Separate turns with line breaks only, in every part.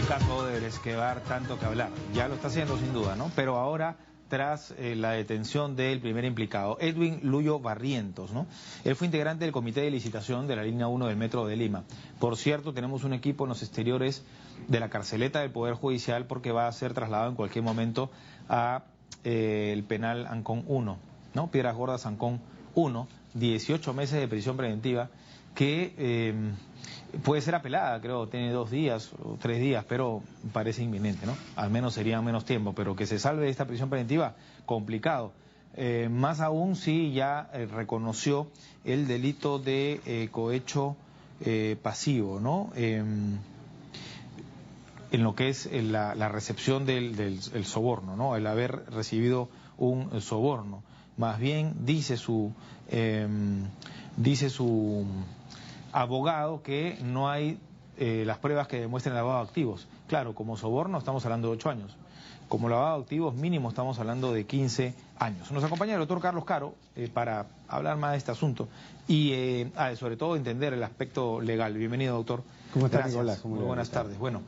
caso Odebrecht que va a dar tanto que hablar. Ya lo está haciendo sin duda, ¿no? Pero ahora, tras la detención del primer implicado, Edwin Luyo Barrientos, ¿no? Él fue integrante del comité de licitación de la línea 1 del Metro de Lima. Por cierto, tenemos un equipo en los exteriores de la carceleta del Poder Judicial porque va a ser trasladado en cualquier momento a el penal Ancón 1, ¿no? Piedras Gordas Ancón 1, 18 meses de prisión preventiva que puede ser apelada, creo, tiene 2 días o 3 días, pero parece inminente, ¿no? Al menos sería menos tiempo, pero que se salve de esta prisión preventiva, complicado. Más aún si ya reconoció el delito de cohecho pasivo, ¿no? En lo que es la recepción del soborno, ¿no? El haber recibido un soborno. Más bien dice su abogado que no hay las pruebas que demuestren el lavado de activos. Claro, como soborno estamos hablando de 8 años. Como lavado de activos mínimo estamos hablando de 15 años. Nos acompaña el doctor Carlos Caro para hablar más de este asunto y sobre todo entender el aspecto legal. Bienvenido, doctor.
¿Cómo está,
Gracias.
Nicolás?
Muy buenas tardes. Bueno,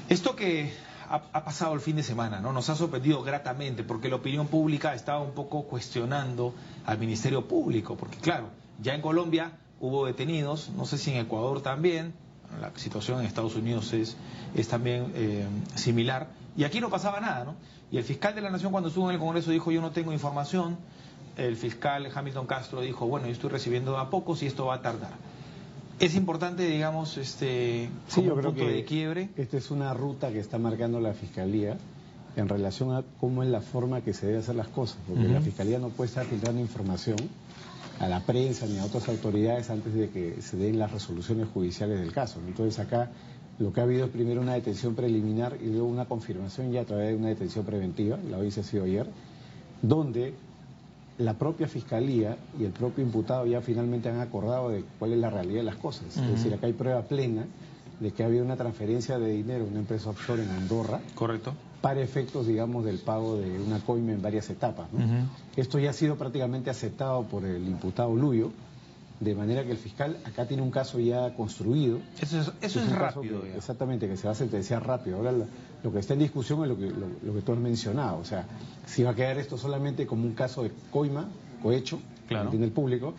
esto que ha pasado el fin de semana, ¿no? Nos ha sorprendido gratamente porque la opinión pública estaba un poco cuestionando al Ministerio Público, porque claro, ya en Colombia hubo detenidos, no sé si en Ecuador también, la situación en Estados Unidos es también similar, y aquí no pasaba nada, ¿no? Y el fiscal de la Nación cuando estuvo en el Congreso dijo, yo no tengo información, el fiscal Hamilton Castro dijo, bueno, yo estoy recibiendo a pocos y esto va a tardar. Es importante, digamos, como
yo
un
creo
punto
que
de quiebre.
esta es una ruta que está marcando la Fiscalía en relación a cómo es la forma que se debe hacer las cosas, porque la Fiscalía no puede estar filtrando información a la prensa ni a otras autoridades antes de que se den las resoluciones judiciales del caso. Entonces acá lo que ha habido es primero una detención preliminar y luego una confirmación ya a través de una detención preventiva, la hoy se ha sido ayer, donde la propia Fiscalía y el propio imputado ya finalmente han acordado de cuál es la realidad de las cosas. Es decir, acá hay prueba plena de que ha habido una transferencia de dinero a una empresa offshore en Andorra.
Correcto.
Para efectos, digamos, del pago de una coima en varias etapas, ¿no? Esto ya ha sido prácticamente aceptado por el imputado Luyo, de manera que el fiscal acá tiene un caso ya construido.
Eso es rápido.
Exactamente, que se va a sentenciar rápido. Ahora lo que está en discusión es lo que tú has mencionado, o sea, si va a quedar esto solamente como un caso de coima, cohecho,
claro,
que tiene el público,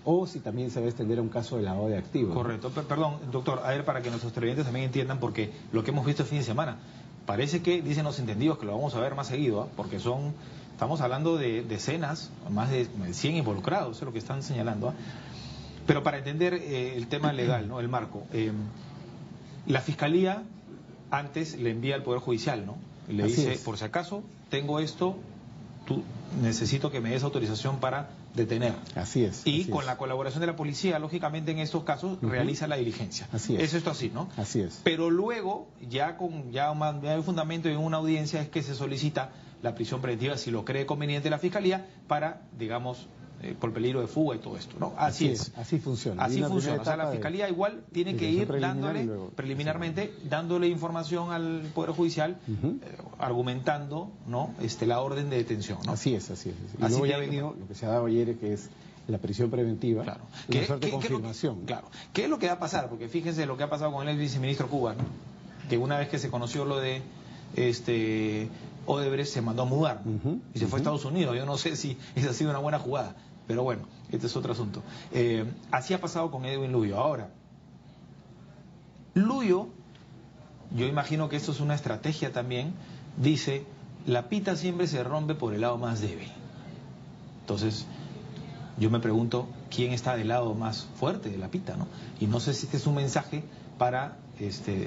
o si también se va a extender a un caso de lavado de activos.
Correcto. ¿No? Perdón, doctor, a ver, para que nuestros televidentes también entiendan, porque lo que hemos visto el fin de semana, parece que, dicen los entendidos, que lo vamos a ver más seguido, porque estamos hablando de decenas, más de 100 involucrados, eso es lo que están señalando. Pero para entender el tema legal, ¿no? El marco, la Fiscalía antes le envía al Poder Judicial, ¿no? Le dice, por si acaso, tengo esto, tú necesito que me des autorización para detener.
Así es.
Y con la colaboración de la policía, lógicamente en estos casos, realiza la diligencia.
Así es.
Es esto así, ¿no?
Así es.
Pero luego, ya hay un fundamento en una audiencia, es que se solicita la prisión preventiva, si lo cree conveniente la Fiscalía, para, digamos, por peligro de fuga y todo esto, ¿no? Así es.
Así funciona.
Así funciona. O sea, la Fiscalía igual tiene que ir dándole, preliminarmente, dándole información al Poder Judicial, argumentando, ¿no? La orden de detención, ¿no?
Así es. Y luego ya ha venido lo que se ha dado ayer, que es la prisión preventiva,
claro,
una suerte de confirmación.
Claro. ¿Qué es lo que va a pasar? Porque fíjense lo que ha pasado con el ex viceministro cubano, que una vez que se conoció lo de Odebrecht se mandó a mudar y se fue a Estados Unidos. Yo no sé si esa ha sido una buena jugada, pero bueno, este es otro asunto. Así ha pasado con Edwin Luyo. Ahora, Luyo, yo imagino que esto es una estrategia también, dice, la pita siempre se rompe por el lado más débil. Entonces, yo me pregunto, ¿quién está del lado más fuerte de la pita, no? Y no sé si este es un mensaje para,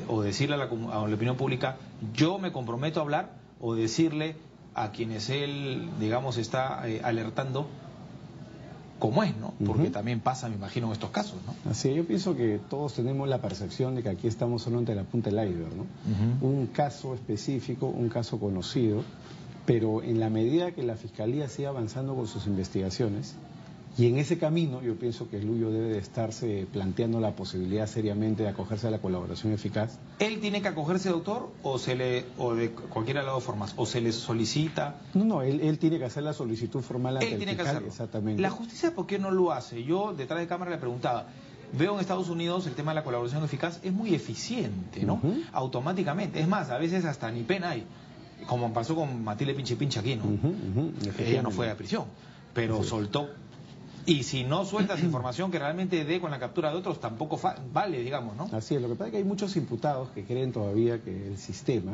o decirle a la opinión pública, yo me comprometo a hablar, o decirle a quienes él, digamos, está alertando cómo es, ¿no? Porque también pasa, me imagino, en estos casos, ¿no?
Así, yo pienso que todos tenemos la percepción de que aquí estamos solo ante la punta del iceberg, ¿no? Un caso específico, un caso conocido, pero en la medida que la Fiscalía siga avanzando con sus investigaciones, y en ese camino yo pienso que Luyo debe de estarse planteando la posibilidad seriamente de acogerse a la colaboración eficaz.
¿Él tiene que acogerse, doctor, o de cualquiera de las dos formas, o se le solicita?
No, él tiene que hacer la solicitud formal ante el fiscal.
Él tiene que hacerlo.
Exactamente.
¿La justicia por qué no lo hace? Yo detrás de cámara le preguntaba, veo en Estados Unidos el tema de la colaboración eficaz es muy eficiente, ¿no? Automáticamente. Es más, a veces hasta ni pena hay. Como pasó con Matilde Pinche Pinche aquí, ¿no? Ella no fue a prisión, pero soltó. Y si no sueltas información que realmente dé con la captura de otros, tampoco vale, digamos, ¿no?
Así es, lo que pasa es que hay muchos imputados que creen todavía que el sistema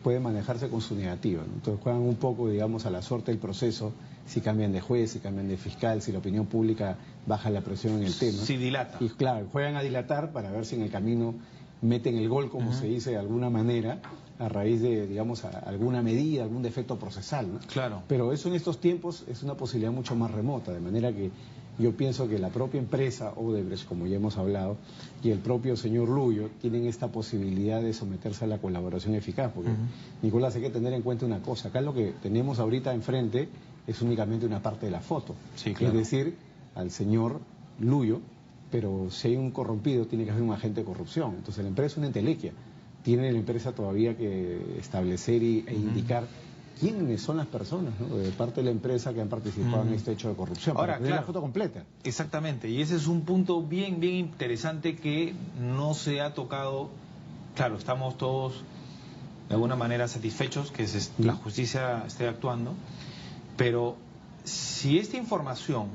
puede manejarse con su negativa, ¿no? Entonces juegan un poco, digamos, a la suerte del proceso, si cambian de juez, si cambian de fiscal, si la opinión pública baja la presión en el tema.
Si dilata.
Y claro, juegan a dilatar para ver si en el camino meten el gol, como se dice de alguna manera, a raíz de, digamos, alguna medida, algún defecto procesal, ¿no?
Claro.
Pero eso en estos tiempos es una posibilidad mucho más remota, de manera que yo pienso que la propia empresa Odebrecht, como ya hemos hablado, y el propio señor Lullo tienen esta posibilidad de someterse a la colaboración eficaz, porque, Nicolás, hay que tener en cuenta una cosa, acá lo que tenemos ahorita enfrente es únicamente una parte de la foto,
sí, claro.
Es decir, al señor Lullo, pero si hay un corrompido tiene que haber un agente de corrupción, entonces la empresa es una entelequia, tiene la empresa todavía que establecer e indicar quiénes son las personas, ¿no?, de parte de la empresa que han participado en este hecho de corrupción.
Ahora,
para tener la foto completa.
Exactamente, y ese es un punto bien interesante que no se ha tocado. Claro, estamos todos de alguna manera satisfechos que la justicia esté actuando, pero si esta información,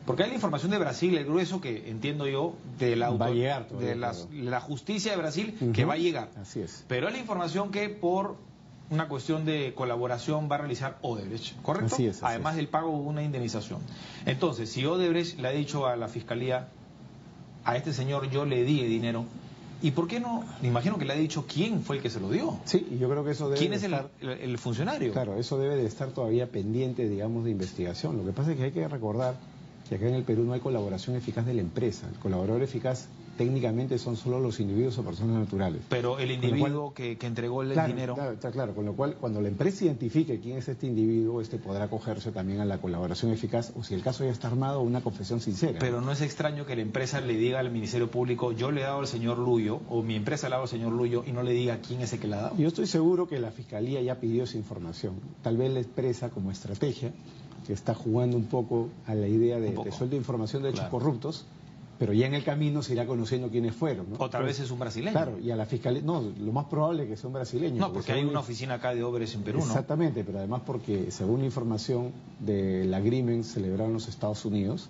porque hay la información de Brasil, el grueso que entiendo yo de la
va a llegar todavía,
de la justicia de Brasil, que va a llegar.
Así es.
Pero hay la información que por una cuestión de colaboración va a realizar Odebrecht, ¿correcto?
Así es.
Además del pago de una indemnización. Entonces, si Odebrecht le ha dicho a la fiscalía, a este señor yo le di el dinero, ¿y por qué no? Me imagino que le ha dicho quién fue el que se lo dio.
Sí, y yo creo que eso debe
¿Quién es
estar...
el funcionario?
Claro, eso debe de estar todavía pendiente, digamos, de investigación. Lo que pasa es que hay que recordar que acá en el Perú no hay colaboración eficaz de la empresa. El colaborador eficaz técnicamente son solo los individuos o personas naturales.
Pero el individuo que entregó el dinero...
Claro, está claro, con lo cual cuando la empresa identifique quién es este individuo, podrá acogerse también a la colaboración eficaz, o si el caso ya está armado, una confesión sincera.
Pero no es extraño que la empresa le diga al Ministerio Público, yo le he dado al señor Lullo, o mi empresa le ha dado al señor Lullo, y no le diga quién es el que le ha dado.
Yo estoy seguro que la Fiscalía ya pidió esa información. Tal vez la empresa, como estrategia, que está jugando un poco a la idea de suelta información de hechos corruptos, pero ya en el camino se irá conociendo quiénes fueron, ¿no?
O tal vez es un brasileño.
Claro, y a la Fiscalía, no, lo más probable es que sea un brasileño.
No, porque hay una oficina acá de Odebrecht en Perú, ¿no?
Exactamente, pero además porque según la información del agreement celebrado en los Estados Unidos,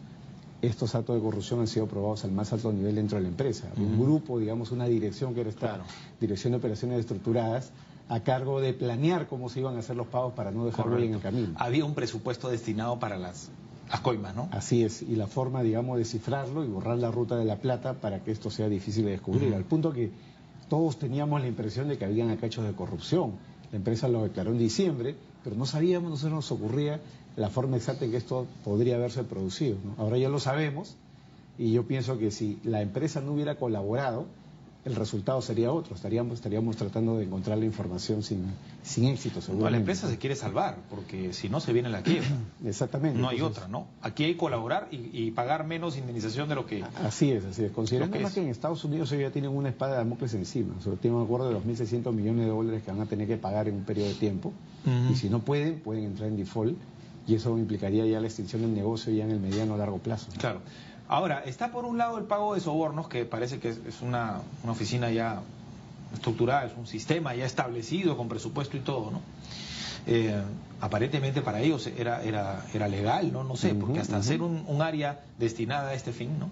estos actos de corrupción han sido probados al más alto nivel dentro de la empresa. Un grupo, digamos, una dirección que era esta Dirección de Operaciones Estructuradas, a cargo de planear cómo se iban a hacer los pagos para no dejarlo en el camino.
Había un presupuesto destinado para las coimas, ¿no?
Así es, y la forma, digamos, de cifrarlo y borrar la ruta de la plata para que esto sea difícil de descubrir, al punto que todos teníamos la impresión de que habían acá hechos de corrupción. La empresa lo declaró en diciembre, pero no sabíamos, no se nos ocurría la forma exacta en que esto podría haberse producido, ¿no? Ahora ya lo sabemos, y yo pienso que si la empresa no hubiera colaborado, el resultado sería otro. Estaríamos tratando de encontrar la información sin éxito, seguramente.
La empresa se quiere salvar, porque si no se viene la quiebra.
Exactamente.
No hay otra, ¿no? Aquí hay que colaborar y pagar menos indemnización de lo que...
Así es. Considerando además que en Estados Unidos ellos ya tienen una espada de Damocles encima. O sea, tienen un acuerdo de los 1.600 millones de dólares que van a tener que pagar en un periodo de tiempo. Y si no pueden entrar en default. Y eso implicaría ya la extinción del negocio ya en el mediano o largo plazo, ¿no?
Claro. Ahora, está por un lado el pago de sobornos, que parece que es una oficina ya estructurada, es un sistema ya establecido con presupuesto y todo, ¿no? Aparentemente para ellos era legal, ¿no? No sé, porque hasta hacer un área destinada a este fin, ¿no?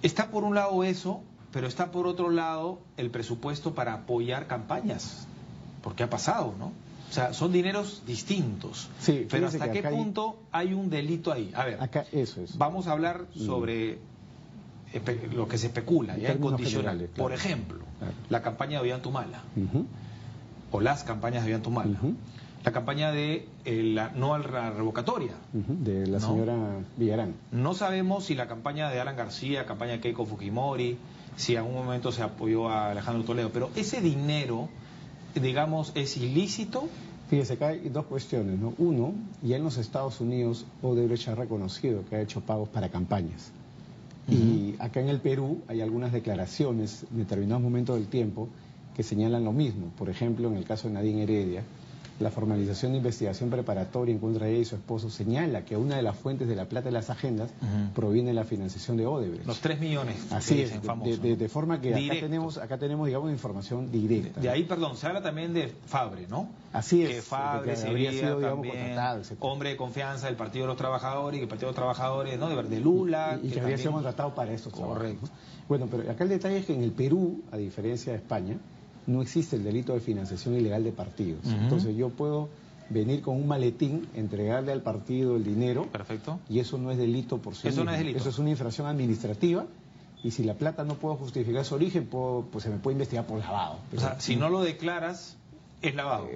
Está por un lado eso, pero está por otro lado el presupuesto para apoyar campañas, porque ha pasado, ¿no? O sea, son dineros distintos.
Sí,
pero ¿hasta qué punto hay un delito ahí? A ver,
acá eso es.
Vamos a hablar sobre lo que se especula, ya en condicional. Claro. Por ejemplo, la campaña de Ollantumala, o las campañas de Ollantumala, la campaña de no a la revocatoria.
De la señora Villarán.
No sabemos si la campaña de Alan García, campaña de Keiko Fujimori, si en algún momento se apoyó a Alejandro Toledo, pero ese dinero, digamos, ¿es ilícito?
Fíjese, acá hay dos cuestiones, ¿no? Uno, ya en los Estados Unidos Odebrecht ha reconocido que ha hecho pagos para campañas. Y acá en el Perú hay algunas declaraciones en determinados momentos del tiempo que señalan lo mismo. Por ejemplo, en el caso de Nadine Heredia, La formalización de investigación preparatoria en contra de ella y su esposo señala que una de las fuentes de la plata de las agendas proviene de la financiación de Odebrecht.
Los 3 millones.
Así es, de forma que acá tenemos, digamos, información directa.
De ahí, perdón, se habla también de Fabre, ¿no?
Así es.
Que Fabre
habría sido, digamos,
también
contratado,
hombre de confianza del Partido de los Trabajadores, y que el Partido de los Trabajadores, ¿no? De Lula.
Y que habría sido contratado para estos trabajos. Correcto. Bueno, pero acá el detalle es que en el Perú, a diferencia de España, no existe el delito de financiación ilegal de partidos. Entonces yo puedo venir con un maletín, entregarle al partido el dinero.
Perfecto.
Y eso no es delito por sí mismo.
No es delito.
Eso es una infracción administrativa. Y si la plata no puedo justificar su origen, pues se me puede investigar por lavado.
Pero, o sea, si no lo declaras, es lavado.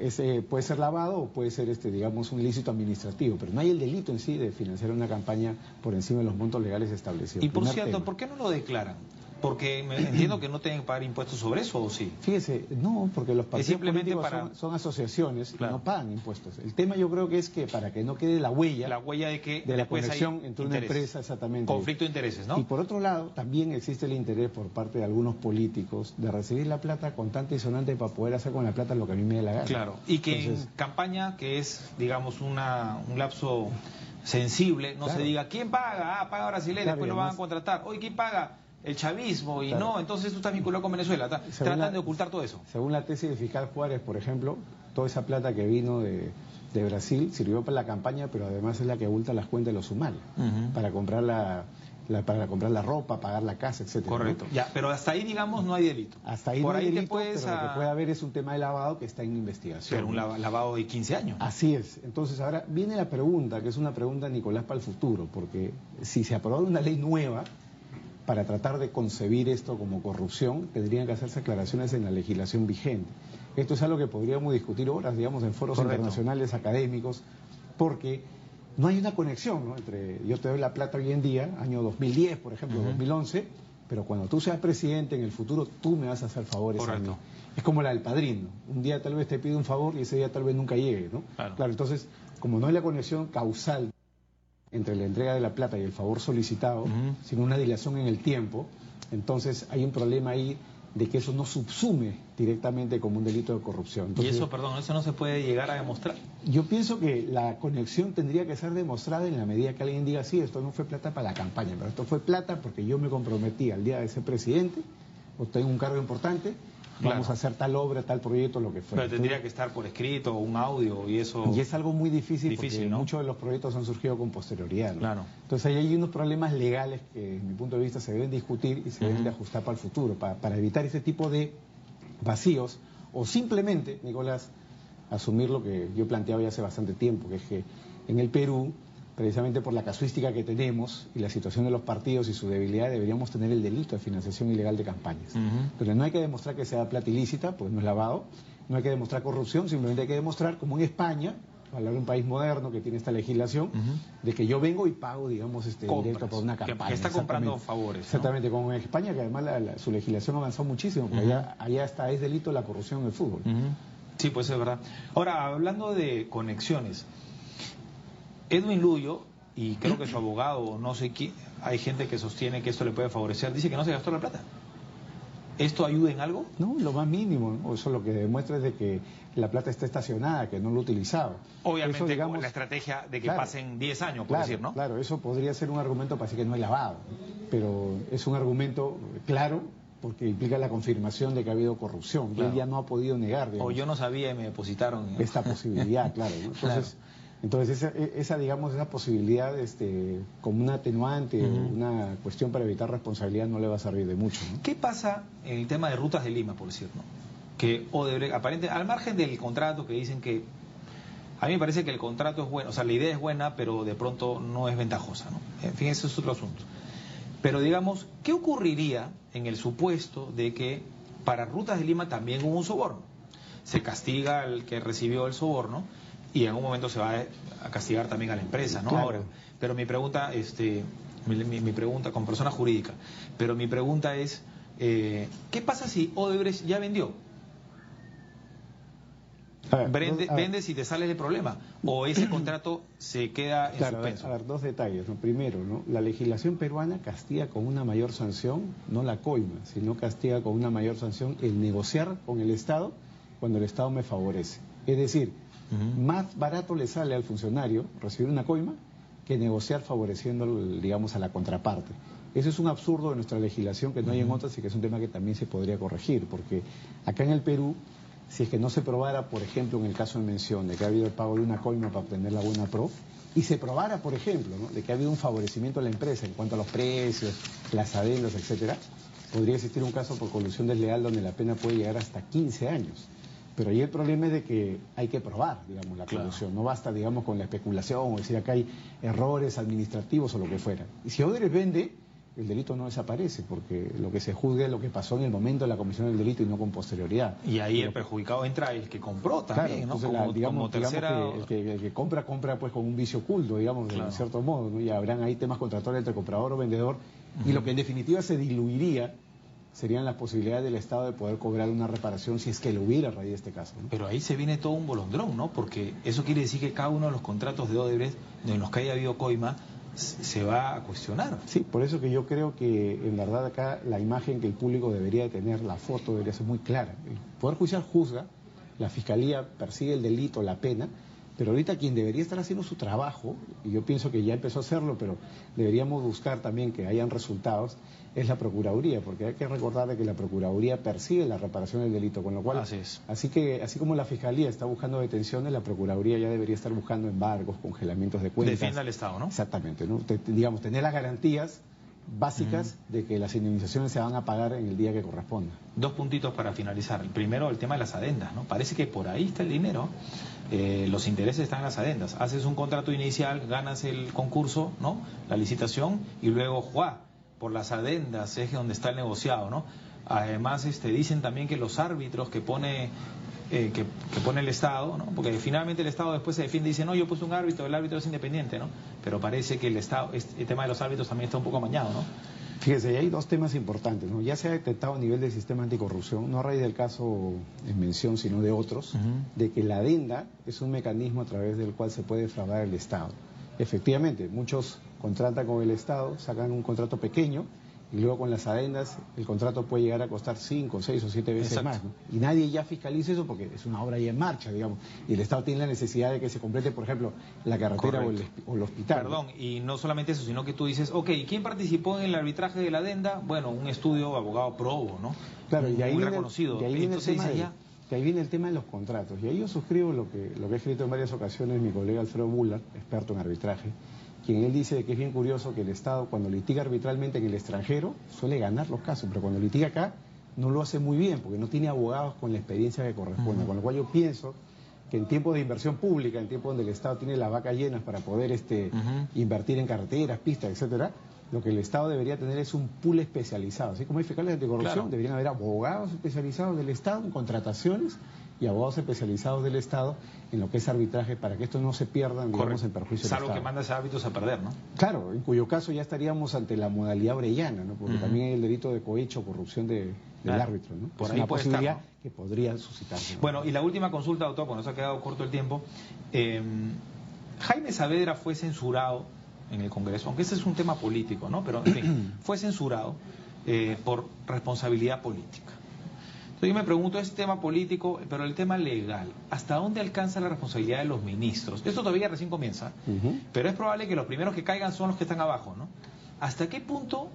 Puede ser lavado o puede ser, digamos, un ilícito administrativo. Pero no hay el delito en sí de financiar una campaña por encima de los montos legales establecidos.
Y por cierto, ¿por qué no lo declaran? Porque me entiendo que no tienen que pagar impuestos sobre eso, ¿o sí?
Fíjese, no, porque los partidos políticos son asociaciones,
claro,
y no pagan impuestos. El tema yo creo que es que para que no quede la huella
de que
de la conexión entre una empresa, exactamente.
Conflicto de intereses, ¿no?
Y por otro lado, también existe el interés por parte de algunos políticos de recibir la plata contante y sonante para poder hacer con la plata lo que a mí me dé la gana.
Claro, y que en campaña, que es, digamos, un lapso sensible, no se diga, ¿quién paga? Paga Brasileña, después lo van a contratar. Oye, ¿quién paga? El chavismo, y no, entonces tú estás vinculado con Venezuela. Tratan de ocultar todo eso.
Según la tesis del fiscal Juárez, por ejemplo, toda esa plata que vino de Brasil sirvió para la campaña, pero además es la que abulta las cuentas de los sumarios, para comprar para comprar la ropa, pagar la casa, etcétera.
Correcto. ¿No? Ya, pero hasta ahí, digamos, no hay delito.
Hasta ahí
por
no hay delito,
pero
lo que puede haber es un tema de lavado que está en investigación.
Pero un lavado de 15 años.
Así es. Entonces ahora viene la pregunta, que es una pregunta, Nicolás, para el futuro, porque si se aprobara una ley nueva para tratar de concebir esto como corrupción, tendrían que hacerse aclaraciones en la legislación vigente. Esto es algo que podríamos discutir horas, digamos, en foros internacionales, académicos, porque no hay una conexión, ¿no?, entre yo te doy la plata hoy en día, año 2010, por ejemplo, 2011, pero cuando tú seas presidente en el futuro, tú me vas a hacer favores a mí. Es como la del padrino. Un día tal vez te pide un favor y ese día tal vez nunca llegue, ¿no? Claro, entonces, como no hay la conexión causal entre la entrega de la plata y el favor solicitado, sino una dilación en el tiempo, entonces hay un problema ahí de que eso no subsume directamente como un delito de corrupción. Entonces,
y eso, perdón, eso no se puede llegar a demostrar.
Yo pienso que la conexión tendría que ser demostrada en la medida que alguien diga, sí, esto no fue plata para la campaña, pero esto fue plata porque yo me comprometí al día de ser presidente, o tengo un cargo importante, vamos a hacer tal obra, tal proyecto, lo que fuera.
Pero tendría que estar por escrito, un audio, y eso...
Y es algo muy difícil porque ¿no? Muchos de los proyectos han surgido con posterioridad, ¿no?
Claro.
Entonces ahí hay unos problemas legales que, desde mi punto de vista, se deben discutir y se deben de ajustar para el futuro, para evitar ese tipo de vacíos, o simplemente, Nicolás, asumir lo que yo planteaba ya hace bastante tiempo, que es que en el Perú, precisamente por la casuística que tenemos y la situación de los partidos y su debilidad, deberíamos tener el delito de financiación ilegal de campañas. Pero no hay que demostrar que sea plata ilícita, pues no es lavado, no hay que demostrar corrupción, simplemente hay que demostrar, como en España, hablar de un país moderno que tiene esta legislación, de que yo vengo y pago, digamos, directo por una campaña.
Que está comprando favores, ¿no?
Exactamente, como en España, que además su legislación avanzó muchísimo, porque allá está, es delito la corrupción en el fútbol.
Sí, pues es verdad. Ahora, hablando de conexiones, Edwin Luyo, y creo que su abogado, no sé quién, hay gente que sostiene que esto le puede favorecer, dice que no se gastó la plata. ¿Esto ayuda en algo?
No, lo más mínimo, ¿no? Eso lo que demuestra es de que la plata está estacionada, que no lo utilizaba.
Obviamente,
eso, digamos,
con la estrategia de que pasen 10 años, por decir, ¿no?
Claro, eso podría ser un argumento para decir que no es lavado, pero es un argumento claro porque implica la confirmación de que ha habido corrupción. Él ya no ha podido negar, digamos,
o yo no sabía y me depositaron, ¿no?,
esta posibilidad, claro, ¿no? Entonces esa posibilidad, como una atenuante o una cuestión para evitar responsabilidad, no le va a servir de mucho, ¿no?
¿Qué pasa en el tema de Rutas de Lima, por decir, ¿no? Que Odebrecht, aparentemente, al margen del contrato, que dicen que, a mí me parece que el contrato es bueno, o sea, la idea es buena, pero de pronto no es ventajosa, ¿no? En fin, ese es otro asunto. Pero digamos, ¿qué ocurriría en el supuesto de que para Rutas de Lima también hubo un soborno? Se castiga al que recibió el soborno, y en algún momento se va a castigar también a la empresa, ¿no?
Claro.
Ahora, pero mi pregunta, mi pregunta con persona jurídica, pero mi pregunta es, ¿qué pasa si Odebrecht ya vendió? ¿Vendes y te sale el problema? ¿O ese contrato se queda en suspenso?
A ver, dos detalles, ¿no? Primero, ¿no?, la legislación peruana castiga con una mayor sanción, no la coima, sino castiga con una mayor sanción el negociar con el Estado cuando el Estado me favorece. Es decir, Más barato le sale al funcionario recibir una coima que negociar favoreciendo, digamos, a la contraparte. Eso es un absurdo de nuestra legislación que no hay en otras y que es un tema que también se podría corregir, porque acá en el Perú, si es que no se probara, por ejemplo, en el caso de mención, de que ha habido el pago de una coima para obtener la buena pro, y se probara, por ejemplo, ¿no?, de que ha habido un favorecimiento a la empresa en cuanto a los precios, las adendas, etcétera, podría existir un caso por colusión desleal donde la pena puede llegar hasta 15 años. Pero ahí el problema es de que hay que probar, digamos, la colusión. No basta, digamos, con la especulación o decir acá hay errores administrativos o lo que fuera. Y si Odebrecht vende, el delito no desaparece, porque lo que se juzga es lo que pasó en el momento de la comisión del delito y no con posterioridad.
Y ahí el perjudicado entra el que compró también,
claro,
¿no?
Entonces, digamos que el que compra pues con un vicio oculto, digamos, de cierto modo, ¿no? Y habrán ahí temas contractuales entre comprador o vendedor, y lo que en definitiva se diluiría serían las posibilidades del Estado de poder cobrar una reparación si es que lo hubiera a raíz de este caso, ¿no?
Pero ahí se viene todo un bolondrón, ¿no? Porque eso quiere decir que cada uno de los contratos de Odebrecht en los que haya habido coima se va a cuestionar.
Sí, por eso que yo creo que en verdad acá la imagen que el público debería de tener, la foto debería ser muy clara. El Poder Judicial juzga, la Fiscalía persigue el delito, la pena, pero ahorita quien debería estar haciendo su trabajo, y yo pienso que ya empezó a hacerlo, pero deberíamos buscar también que hayan resultados, es la Procuraduría, porque hay que recordar de que la Procuraduría persigue la reparación del delito, con lo cual, así como la Fiscalía está buscando detenciones, la Procuraduría ya debería estar buscando embargos, congelamientos de cuentas.
Defienda al Estado, ¿no?
Exactamente, ¿no? Digamos, tener las garantías básicas de que las indemnizaciones se van a pagar en el día que corresponda.
2 puntitos para finalizar. El primero, el tema de las adendas, ¿no? Parece que por ahí está el dinero. Los intereses están en las adendas. Haces un contrato inicial, ganas el concurso, ¿no?, la licitación, y luego, por las adendas es donde está el negociado, ¿no? Además, dicen también que los árbitros que pone el Estado, ¿no?, porque finalmente el Estado después se defiende y dice, no, yo puse un árbitro, el árbitro es independiente, ¿no? Pero parece que el Estado, el tema de los árbitros también está un poco amañado, ¿no?
Fíjese, hay 2 temas importantes, ¿no? Ya se ha detectado a nivel del sistema anticorrupción, no a raíz del caso en mención, sino de otros, de que la adenda es un mecanismo a través del cual se puede defraudar el Estado. Efectivamente, muchos contratan con el Estado, sacan un contrato pequeño, y luego con las adendas el contrato puede llegar a costar 5, 6 o 7 veces más, ¿no? Y nadie ya fiscaliza eso porque es una obra ya en marcha, digamos, y el Estado tiene la necesidad de que se complete, por ejemplo, la carretera o el hospital.
Perdón, ¿no? Y no solamente eso, sino que tú dices, ok, ¿quién participó en el arbitraje de la adenda? Bueno, un estudio abogado probo, ¿no?
Claro, y ahí
muy
viene,
reconocido.
Y ahí viene
entonces
que ahí viene el tema de los contratos. Y ahí yo suscribo lo que ha escrito en varias ocasiones mi colega Alfredo Bullard, experto en arbitraje, quien él dice que es bien curioso que el Estado, cuando litiga arbitralmente en el extranjero, suele ganar los casos, pero cuando litiga acá no lo hace muy bien, porque no tiene abogados con la experiencia que corresponde. Con lo cual yo pienso que en tiempos de inversión pública, en tiempos donde el Estado tiene las vacas llenas para poder invertir en carreteras, pistas, etcétera, lo que el Estado debería tener es un pool especializado. Así como hay fiscales anticorrupción, deberían haber abogados especializados del Estado en contrataciones y abogados especializados del Estado en lo que es arbitraje para que esto no se pierdan, digamos, en perjuicio del Estado.
Salvo que mandas árbitros a perder, ¿no?
Claro, en cuyo caso ya estaríamos ante la modalidad orellana, ¿no? Porque también hay el delito de cohecho o corrupción del árbitro, ¿no?
Por
es
ahí
una
puede
posibilidad
estar, ¿no?,
que podría suscitarse, ¿no?
Bueno, y la última consulta, doctor, porque nos ha quedado corto el tiempo. Jaime Saavedra fue censurado en el Congreso, aunque ese es un tema político, ¿no? Pero, en fin, fue censurado por responsabilidad política. Entonces yo me pregunto, ese tema político, pero el tema legal, ¿hasta dónde alcanza la responsabilidad de los ministros? Esto todavía recién comienza, pero es probable que los primeros que caigan son los que están abajo, ¿no? ¿Hasta qué punto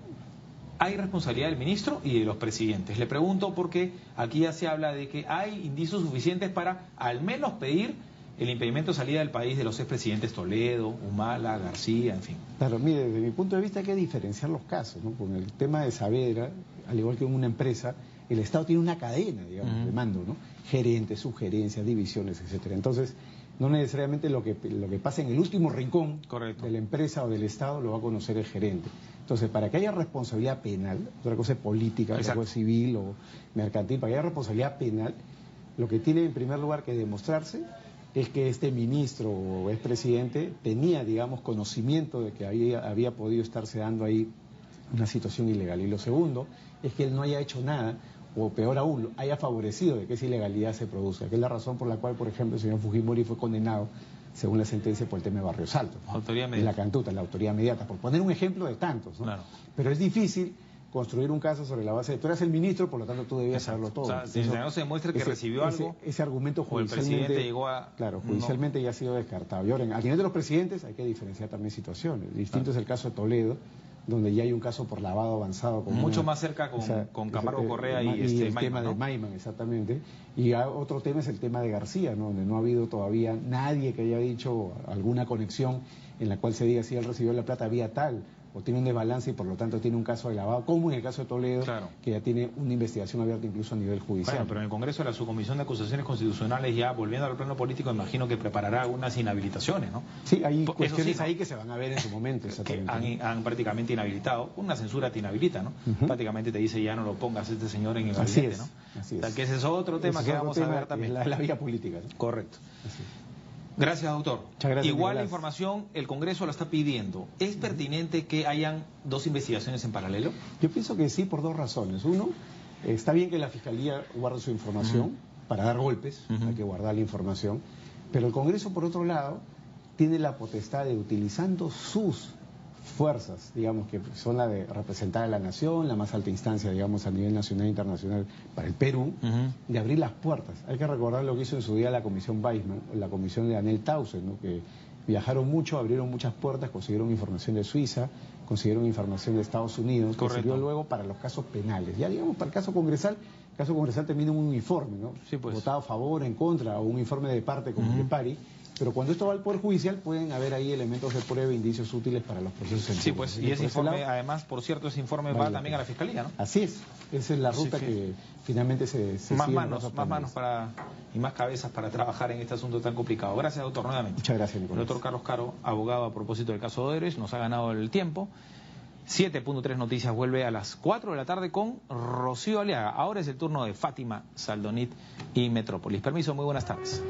hay responsabilidad del ministro y de los presidentes? Le pregunto porque aquí ya se habla de que hay indicios suficientes para al menos pedir el impedimento de salida del país de los expresidentes Toledo, Humala, García, en fin.
Claro, mire, desde mi punto de vista hay que diferenciar los casos, ¿no? Con el tema de Saavedra, al igual que en una empresa, el Estado tiene una cadena, digamos, de mando, ¿no? Gerentes, subgerencias, divisiones, etcétera. Entonces, no necesariamente lo que pasa en el último rincón de la empresa o del Estado lo va a conocer el gerente. Entonces, para que haya responsabilidad penal, otra cosa es política, otra cosa es civil o mercantil, para que haya responsabilidad penal, lo que tiene en primer lugar que demostrarse es que este ministro o expresidente tenía, digamos, conocimiento de que había podido estarse dando ahí una situación ilegal. Y lo segundo es que él no haya hecho nada, o peor aún, haya favorecido de que esa ilegalidad se produzca, que es la razón por la cual, por ejemplo, el señor Fujimori fue condenado, según la sentencia, por el tema de Barrios Altos, ¿no?
Autoridad
inmediata. La cantuta, la autoridad inmediata, por poner un ejemplo de tantos, ¿no? Claro. Pero es difícil construir un caso sobre la base de tú eras el ministro, por lo tanto tú debías saberlo todo.
O sea, si no se demuestra que recibió algo,
ese argumento
o el
judicialmente,
presidente llegó a...
claro, judicialmente ya ha sido descartado. Y ahora, al nivel de los presidentes hay que diferenciar también situaciones. Distinto es el caso de Toledo, donde ya hay un caso por lavado avanzado.
Mucho más cerca con Camargo Correa y
el
Maiman,
tema
¿no?
de Maiman, exactamente. Y otro tema es el tema de García, ¿no? Donde no ha habido todavía nadie que haya dicho alguna conexión en la cual se diga si él recibió la plata vía tal, o tiene un desbalance y por lo tanto tiene un caso de lavado, como en el caso de Toledo,
claro,
que ya tiene una investigación abierta incluso a nivel judicial.
Bueno, pero en el Congreso la subcomisión de acusaciones constitucionales, ya volviendo al plano político, imagino que preparará algunas inhabilitaciones, ¿no?
Sí, hay cuestiones
sí, ¿no?
ahí que se van a ver en su momento, exactamente.
Que han prácticamente inhabilitado. Una censura te inhabilita, ¿no? Prácticamente te dice ya no lo pongas este señor en el gabinete, ¿no?
Así es.
O sea, que ese es otro tema que vamos a ver también.
La vía política, ¿no?
Correcto.
Así es.
Gracias, doctor.
Muchas gracias,
Igual
Nicolás.
la información, el Congreso la está pidiendo. ¿Es pertinente que hayan dos investigaciones en paralelo?
Yo pienso que sí, por dos razones. Uno, está bien que la Fiscalía guarde su información para dar golpes, hay que guardar la información, pero el Congreso, por otro lado, tiene la potestad de, utilizando sus fuerzas, digamos, que son la de representar a la nación, la más alta instancia, digamos, a nivel nacional e internacional para el Perú, de abrir las puertas. Hay que recordar lo que hizo en su día la Comisión Weissman, la Comisión de Anel Tausen, ¿no? Que viajaron mucho, abrieron muchas puertas, consiguieron información de Suiza, consiguieron información de Estados Unidos, que sirvió luego para los casos penales. Ya, digamos, para el caso congresal termina un informe, ¿no?
Sí, pues.
Votado a favor, en contra, o un informe de parte como el de Pari. Pero cuando esto va al Poder Judicial pueden haber ahí elementos de prueba e indicios útiles para los procesos en
Sí,
curso.
pues,
Así
y
que
ese
por
informe,
lado,
además, por cierto, ese informe va también a la Fiscalía, ¿no?
Así es, esa es la ruta que finalmente se
más
sigue.
manos y más cabezas para trabajar en este asunto tan complicado. Gracias, doctor, nuevamente.
Muchas gracias, Nicolás.
El doctor Carlos Caro, abogado a propósito del caso de Odebrecht, nos ha ganado el tiempo. 7.3 Noticias vuelve a las 4 de la tarde con Rocío Aliaga. Ahora es el turno de Fátima Saldonit y Metrópolis. Permiso, muy buenas tardes.